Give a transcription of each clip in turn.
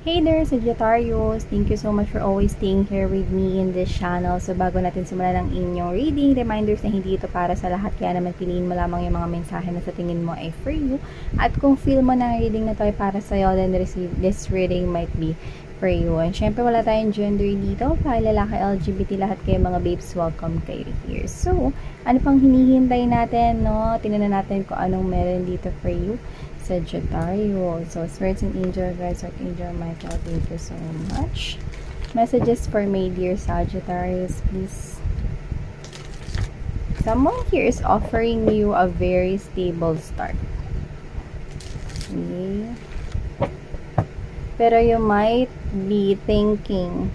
Hey there, Sagittarius! Thank you so much for always staying here with me in this channel. So bago natin simulan ang inyong reading, reminders na hindi ito para sa lahat, kaya naman piliin mo lamang yung mga mensahe na sa tingin mo ay for you. At kung feel mo na ang reading na to ay para sa'yo, then this reading might be for you. And syempre wala tayong gender dito, para lalaki, LGBT, lahat kayo mga babes, welcome kayo here. So, ano pang hinihintay natin, no? Tingnan na natin kung anong meron dito for you. Sagittarius. So, spirits and angel guys, Archangel Michael, thank you so much. Messages for my dear Sagittarius, please. Someone here is offering you a very stable start. Okay. Pero you might be thinking,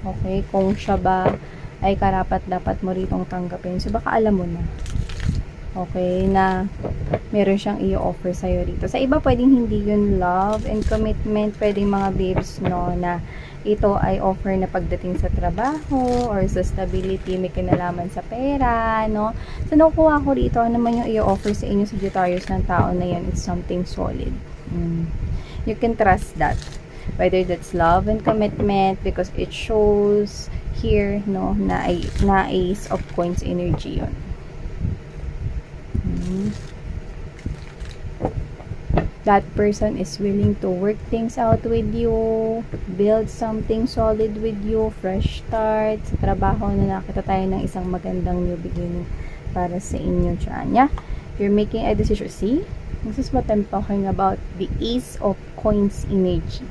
okay, kung siya ba ay karapat-dapat mo ritong tanggapin. So, baka alam mo na. Okay, na meron siyang i-offer sa'yo dito. Sa iba, pwedeng hindi yun love and commitment. Pwedeng mga babes, no, na ito ay offer na pagdating sa trabaho or sa stability, may kinalaman sa pera, no. So, nakukuha ko dito, ano naman yung i-offer sa inyo, Sagittarius, ng tao na yun, it's something solid. You can trust that. Whether that's love and commitment, because it shows here, no, na Ace of Coins energy yun. That person is willing to work things out with you, build something solid with you, fresh start. Sa trabaho na nakita tayo ng isang magandang new beginning para sa inyo dyan. Yeah? You're making a decision. See? This is what I'm talking about. The Ace of Coins energy.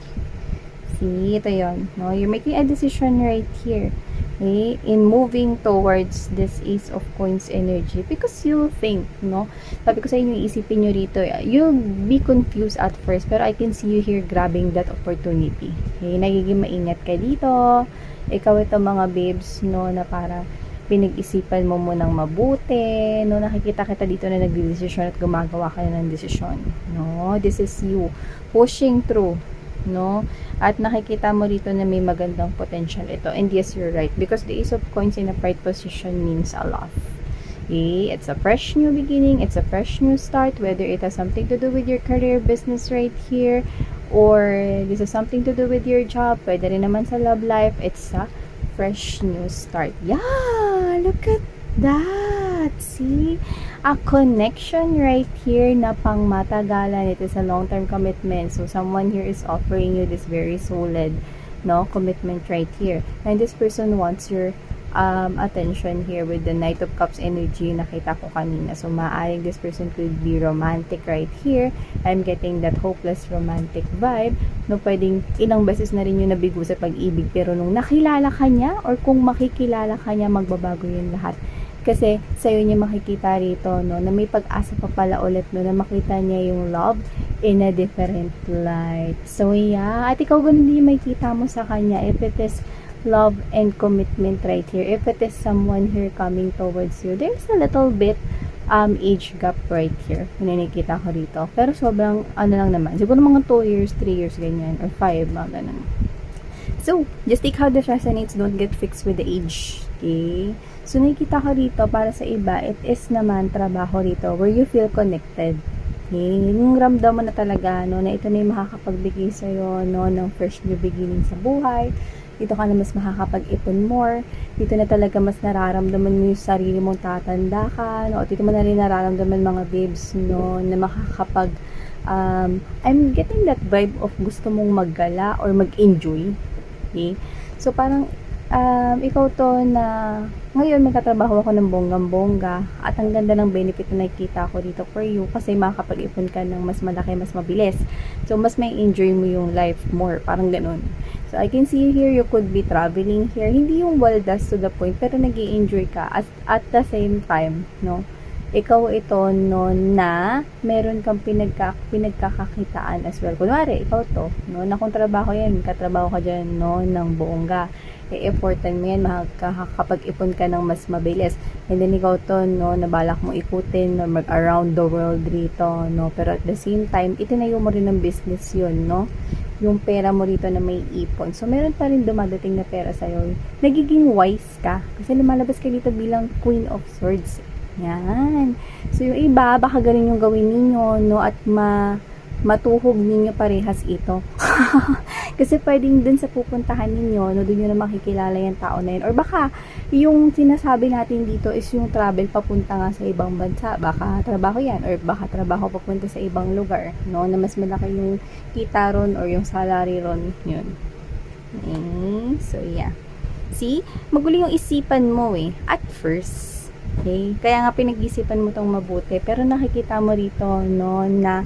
See? Ito yun. No? You're making a decision right here. Okay, in moving towards this Ace of Coins energy, because you think, no, sabi ko sa inyo, isipin nyo rito, you'll be confused at first, pero I can see you here grabbing that opportunity. Okay, nagiging maingat ka dito, ikaw ito mga babes, no, na para pinag-isipan mo munang mabuti, no, nakikita kita dito na nagdedesisyon at gumagawa ka na ng desisyon, no, this is you pushing through, no, at nakikita mo dito na may magandang potential ito. And yes, you're right, because the Ace of Coins in a right position means a lot. Okay, it's a fresh new beginning, it's a fresh new start, whether it has something to do with your career, business right here, or this is something to do with your job, pwede rin naman sa love life, it's a fresh new start. Yeah, look at that. See, a connection right here na pang matagalan. It is a long-term commitment. So someone here is offering you this very solid, no, commitment right here. And this person wants your attention here with the Knight of Cups energy nakita ko kanina. So maaaring this person could be romantic right here. I'm getting that hopeless romantic vibe. No, pwedeng ilang beses na rin yung nabigo sa pag-ibig, pero nung nakilala ka niya or kung makikilala ka niya, magbabago yun lahat. Kasi sa'yo niya makikita rito, no, na may pag-asa pa pala ulit, no, na makita niya yung love in a different light. So yeah, at ikaw ganun din yung makikita mo sa kanya if it is love and commitment right here. If it is someone here coming towards you, there's a little bit age gap right here. Nakikita ko rito. Pero sobrang ano lang naman. Siguro mga 2 years, 3 years, ganyan. Or 5, mga ganun. So, just take how this resonates. Don't get fixed with the age. Okay? So, nakikita ko rito, para sa iba, it is naman trabaho rito where you feel connected. Okay? Yung ramdam mo na talaga, no, na ito na yung makakapagbigay sa'yo, no, ng fresh new beginning sa buhay. Dito ka na mas makakapag-ipon more. Dito na talaga mas nararamdaman mo yung sarili mong tatanda ka, no? At dito mo na rin nararamdaman mga babes, no, na makakapag I'm getting that vibe of gusto mong maggala or mag-enjoy. Okay? So, parang ikaw to na ngayon magkatrabaho ako ng bonggang-bongga at ang ganda ng benefit na nakikita ko dito for you kasi makakapag-ipon ka ng mas malaki, mas mabilis. So, mas may enjoy mo yung life more. Parang ganun. So, I can see here, you could be traveling here. Hindi yung waldas to the point, pero nag-i-enjoy ka. At the same time, no, ikaw ito, no, na meron kang pinagkakakitaan as well. Kunwari, ikaw to, no, na kung trabaho yan, katrabaho ka dyan, no, ng buongga. E-effortan mo yan, makakapag-ipon ka ng mas mabilis. And then, ikaw to, no, nabalak mo ikutin, no, mag-around the world rito, no, pero at the same time, itinayo mo rin ng business yun, no, yung pera mo rito na may ipon. So, meron pa rin dumadating na pera sa'yo. Nagiging wise ka. Kasi lumalabas ka dito bilang Queen of Swords. Yan. So, yung iba, baka ganun yung gawin ninyo, no, at matuhog ninyo parehas ito. Kasi pwedeng dun sa pupuntahan ninyo, no, dun nyo na makikilala yung tao na yun. Or baka, yung sinasabi natin dito is yung travel papunta nga sa ibang bansa. Baka trabaho yan. Or baka trabaho papunta sa ibang lugar. No, na mas malaki yung kita ron or yung salary ron. Yun. Okay. So, yeah. See? Magulo yung isipan mo at first. Okay? Kaya nga pinag-isipan mo tong mabuti. Pero nakikita mo rito, no, na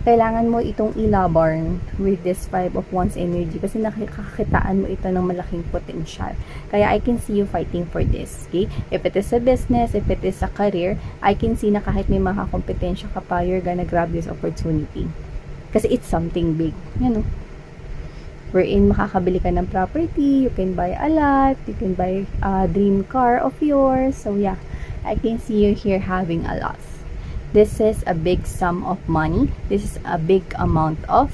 kailangan mo itong ilabarn with this 5 of Wands energy kasi nakakakitaan mo ito ng malaking potential. Kaya I can see you fighting for this. Okay? If it is a business, if it is a career, I can see na kahit may mga kompetensya ka pa, you're gonna grab this opportunity. Kasi it's something big. Yan, no? Wherein makakabili ka ng property, you can buy a lot, you can buy a dream car of yours. So yeah, I can see you here having a lot. This is a big sum of money. This is a big amount of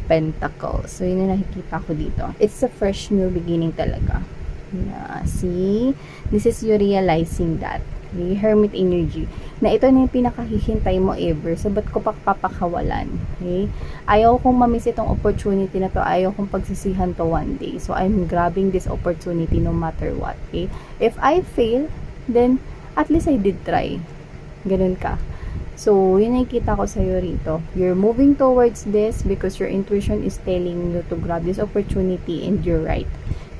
pentacles. So, yun na nakikita ko dito. It's a fresh new beginning talaga. Yeah, see? This is you realizing that. The Hermit energy. Na ito na yung pinakahihintay mo ever. So, ba't ko papakawalan? Okay? Ayaw kong mamiss itong opportunity na to. Ayaw kong pagsisihan to one day. So, I'm grabbing this opportunity no matter what. Okay? If I fail, then at least I did try. Ganun ka. So, yun nakikita ko sa'yo rito. You're moving towards this because your intuition is telling you to grab this opportunity and you're right.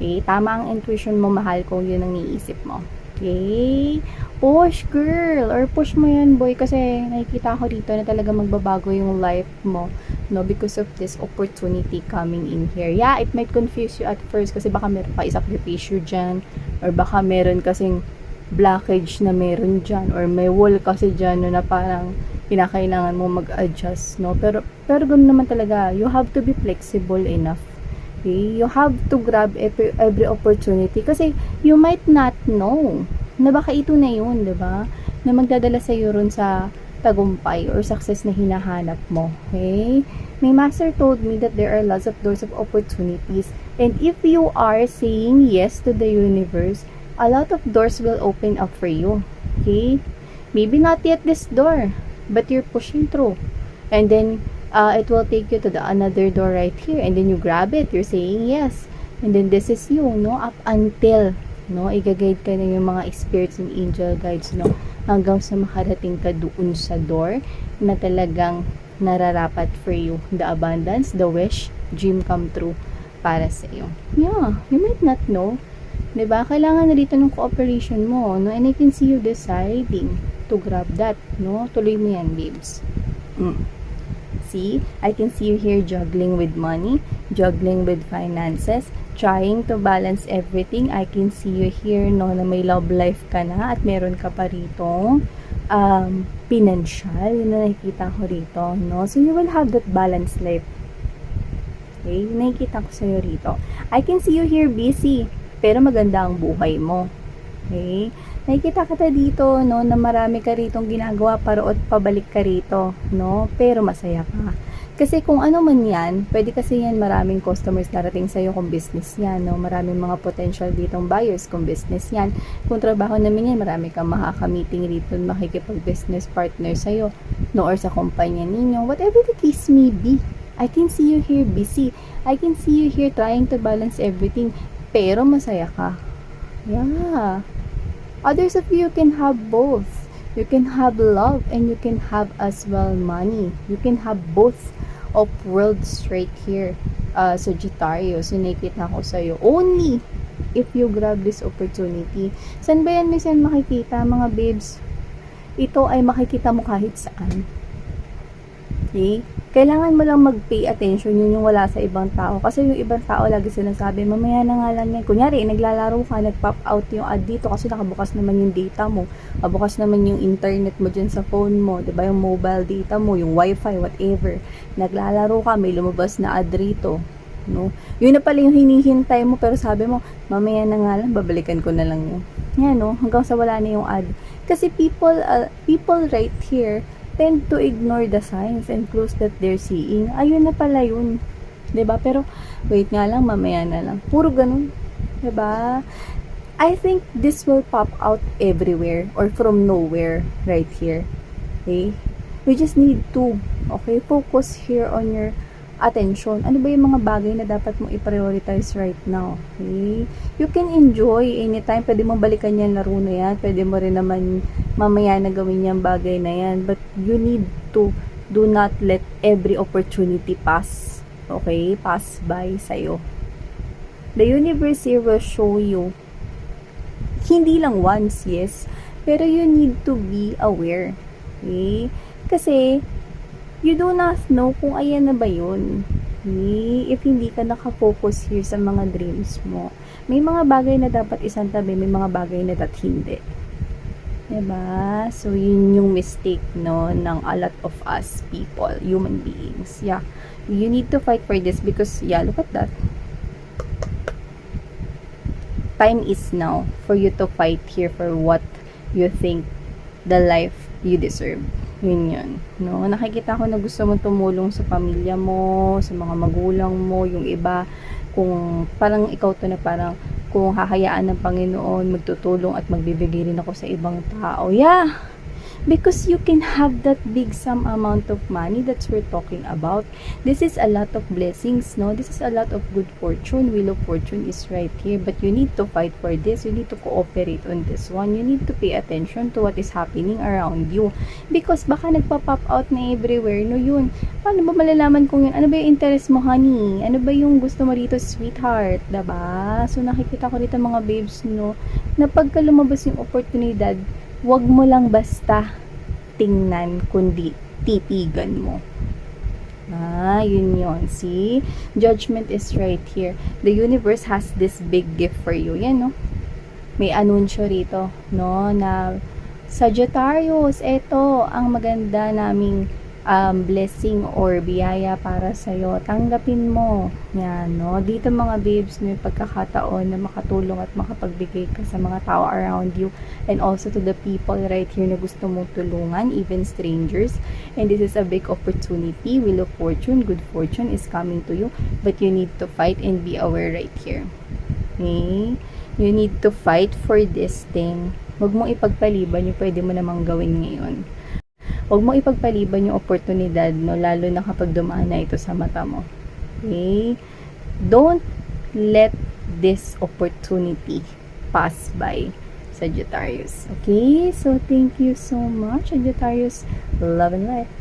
Okay? Tama ang intuition mo, mahal, kung yun ang niisip mo. Okay? Push, girl! Or push mo yan, boy, kasi nakikita ko rito na talaga magbabago yung life mo, no? Because of this opportunity coming in here. Yeah, it might confuse you at first kasi baka meron pa isakripisyo dyan or baka meron kasing blockage na meron dyan or may wall kasi dyan no, na parang kinakailangan mo mag-adjust, no? Pero ganoon naman talaga, you have to be flexible enough. Okay? You have to grab every opportunity kasi you might not know na baka ito na yun, diba? Na magdadala sa iyo ron sa tagumpay or success na hinahanap mo. Okay? My master told me that there are lots of doors of opportunities and if you are saying yes to the universe, a lot of doors will open up for you. Okay? Maybe not yet this door, but you're pushing through. And then, it will take you to the another door right here. And then you grab it. You're saying yes. And then this is you, no? Up until, no? Igagayad ka na yung mga spirits and angel guides, no? Hanggang sa makarating ka doon sa door na talagang nararapat for you. The abundance, the wish, dream come true para sa iyo. Yeah, you might not know. Diba? Kailangan na dito ng cooperation mo, no? And I can see you deciding to grab that, no? Tuloy mo yan, babes. See? I can see you here juggling with money, juggling with finances, trying to balance everything. I can see you here, no, na may love life ka na at meron ka pa rito financial. Yun na nakikita ko rito, no? So, you will have that balanced life. Okay? Nakikita ko sa'yo rito. I can see you here busy. Pero maganda ang buhay mo. Okay? Nakikita kita dito, no, na marami ka ritong ginagawa para at pabalik ka rito, no? Pero masaya ka. Kasi kung ano man yan, pwede kasi yan maraming customers darating sa'yo kung business yan, no? Maraming mga potential ditong buyers kung business yan. Kung trabaho namin yan, marami kang makaka-meeting rito, makikipag-business partner sa'yo, no? Or sa kumpanya ninyo. Whatever the case may be, I can see you here busy. I can see you here trying to balance everything. Pero masaya ka. Yeah. Others of you can have both. You can have love and you can have as well money. You can have both of worlds right here. Sagittarius, so nakikita ko sa'yo. Only if you grab this opportunity. Saan ba yan minsan makikita, mga babes? Ito ay makikita mo kahit saan. Okay? Kailangan mo lang mag-pay attention, yun yung wala sa ibang tao. Kasi yung ibang tao lagi sinasabi, mamaya na nga lang yan. Kunyari, naglalaro ka, nag-pop out yung ad dito kasi nakabukas naman yung data mo. Bukas naman yung internet mo dyan sa phone mo, diba? Yung mobile data mo, yung wifi, whatever. Naglalaro ka, may lumabas na ad rito. No? Yun na pala yung hinihintay mo, pero sabi mo, mamaya na nga lang, babalikan ko na lang yun. Yan, no? Hanggang sa wala na yung ad. Kasi people right here, tend to ignore the signs and clues that they're seeing. Ayun na pala yun. 'Di ba? Pero, wait nga lang, mamaya na lang. Puro ganun. 'Di ba? I think this will pop out everywhere or from nowhere right here. Okay? We just need to, okay, focus here on your attention. Ano ba yung mga bagay na dapat mo i-prioritize right now? Okay? You can enjoy anytime. Pwede mo balikan yan, laro na yan. Pwede mo rin naman mamaya na gawin yung bagay na yan. But you need to do not let every opportunity pass. Okay? Pass by sa'yo. The universe here will show you. Hindi lang once, yes. Pero you need to be aware. Okay? Kasi, you do not know kung ayan na ba yun. Okay? If hindi ka nakafocus here sa mga dreams mo, may mga bagay na dapat isang tabi, may mga bagay na dapat hindi. Diba? So, yun yung mistake, no, ng a lot of us people, human beings. Yeah. You need to fight for this because, yeah, look at that. Time is now for you to fight here for what you think the life you deserve. Yun. No? Nakikita ko na gusto mo tumulong sa pamilya mo, sa mga magulang mo, yung iba, kung parang ikaw to na parang kung hahayaan ng Panginoon, magtutulong at magbibigay rin ako sa ibang tao. Yeah! Because you can have that big sum amount of money that we're talking about. This is a lot of blessings, no? This is a lot of good fortune. Wheel of Fortune is right here. But you need to fight for this. You need to cooperate on this one. You need to pay attention to what is happening around you. Because baka nagpa-pop out na everywhere, no yun. Paano ba malalaman kung yun? Ano ba yung interest mo, honey? Ano ba yung gusto mo rito, sweetheart? Diba? So nakikita ko dito mga babes, no? Na pagka lumabas yung oportunidad, wag mo lang basta tingnan, kundi titigan mo. Yun. See? Judgment is right here. The universe has this big gift for you. Yan, no? May anunsyo rito, no? Na Sagittarius, eto ang maganda naming blessing or biyaya para sa'yo. Tanggapin mo. Yan, no? Dito mga babes, may pagkakataon na makatulong at makapagbigay ka sa mga tao around you and also to the people right here na gusto mong tulungan, even strangers. And this is a big opportunity. Wheel of Fortune, good fortune is coming to you, but you need to fight and be aware right here. Okay? You need to fight for this thing. Huwag mo ipagpaliban yung pwede mo namang gawin ngayon. Huwag mo ipagpaliban yung oportunidad, no? Lalo na kapag dumaan na ito sa mata mo. Okay? Don't let this opportunity pass by, Sagittarius. Okay? So, thank you so much, Sagittarius. Love and light.